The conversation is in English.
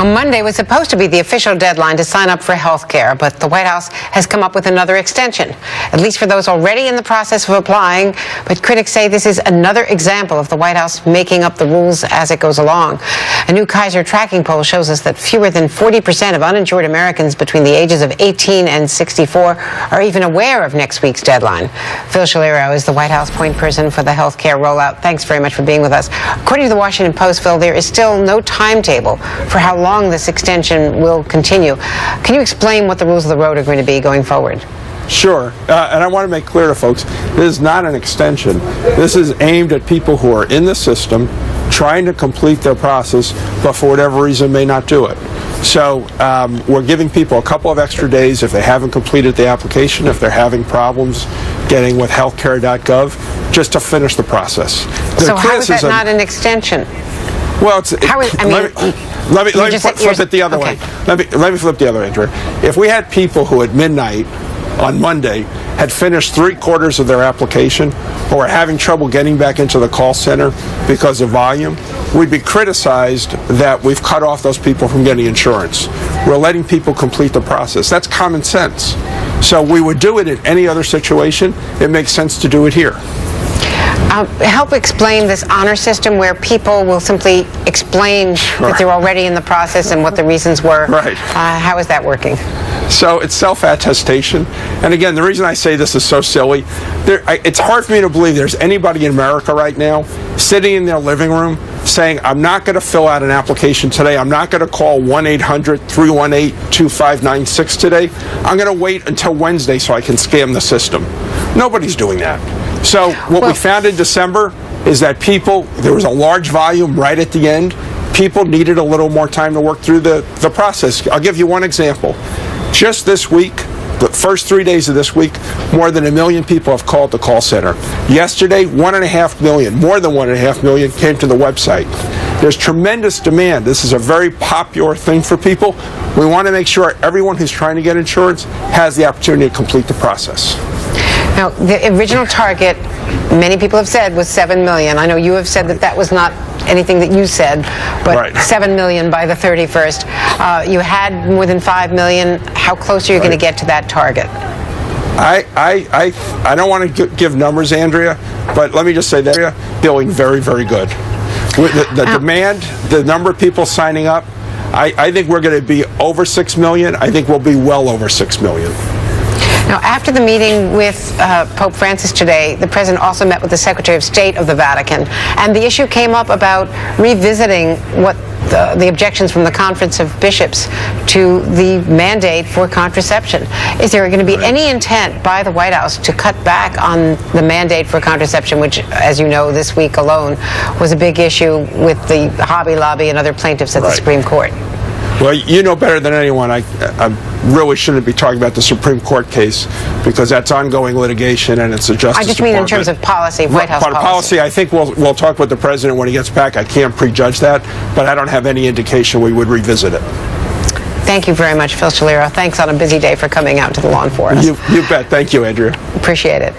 On Monday was supposed to be the official deadline to sign up for health care, but the White House has come up with another extension, at least for those already in the process of applying. But critics say this is another example of the White House making up the rules as it goes along. A new Kaiser tracking poll shows us that fewer than 40% of uninsured Americans between the ages of 18 and 64 are even aware of next week's deadline. Phil Schiliro is the White House point person for the health care rollout. Thanks very much for being with us. According to the Washington Post, Phil, there is still no timetable for how long this extension will continue. Can you explain what the rules of the road are going to be going forward? Sure, and I want to make clear to folks, this is not an extension. This is aimed at people who are in the system trying to complete their process, but for whatever reason may not do it. So we're giving people a couple of extra days if they haven't completed the application, if they're having problems getting with healthcare.gov, just to finish the process. So how is that not an extension? Well, let me flip it the other way. Let me flip the other way, Andrew. If we had people who at midnight on Monday had finished 3/4 of their application or were having trouble getting back into the call center because of volume, we'd be criticized that we've cut off those people from getting insurance. We're letting people complete the process. That's common sense. So we would do it in any other situation. It makes sense to do it here. Help explain this honor system where people will simply explain that they're already in the process and what the reasons were. Right. How is that working? So it's self-attestation. And again, the reason I say this is so silly, it's hard for me to believe there's anybody in America right now sitting in their living room saying, I'm not going to fill out an application today. I'm not going to call 1-800-318-2596 today. I'm going to wait until Wednesday so I can scam the system. Nobody's doing that. So what we found in December is that there was a large volume right at the end. People needed a little more time to work through the process. I'll give you one example. Just this week, the first 3 days of this week, more than 1 million people have called the call center. Yesterday, 1.5 million, more than 1.5 million came to the website. There's tremendous demand. This is a very popular thing for people. We want to make sure everyone who's trying to get insurance has the opportunity to complete the process. Now, the original target, many people have said, was 7 million. I know you have said that that was not anything that you said, but 7 million by the 31st. You had more than 5 million. How close are you going to get to that target? I don't want to give numbers, Andrea, but let me just say that feeling very, very good. The demand, the number of people signing up, I think we're going to be over 6 million. I think we'll be well over 6 million. Now, after the meeting with Pope Francis today, the president also met with the Secretary of State of the Vatican, and the issue came up about revisiting what the objections from the Conference of Bishops to the mandate for contraception. Is there going to be any intent by the White House to cut back on the mandate for contraception, which, as you know, this week alone was a big issue with the Hobby Lobby and other plaintiffs at the Supreme Court? Well, you know better than anyone, I really shouldn't be talking about the Supreme Court case because that's ongoing litigation and it's a Justice I just mean Department. In terms of policy, White House policy. I think we'll talk with the president when he gets back. I can't prejudge that, but I don't have any indication we would revisit it. Thank you very much, Phil Schiliro. Thanks on a busy day for coming out to the lawn for us. You bet. Thank you, Andrea. Appreciate it.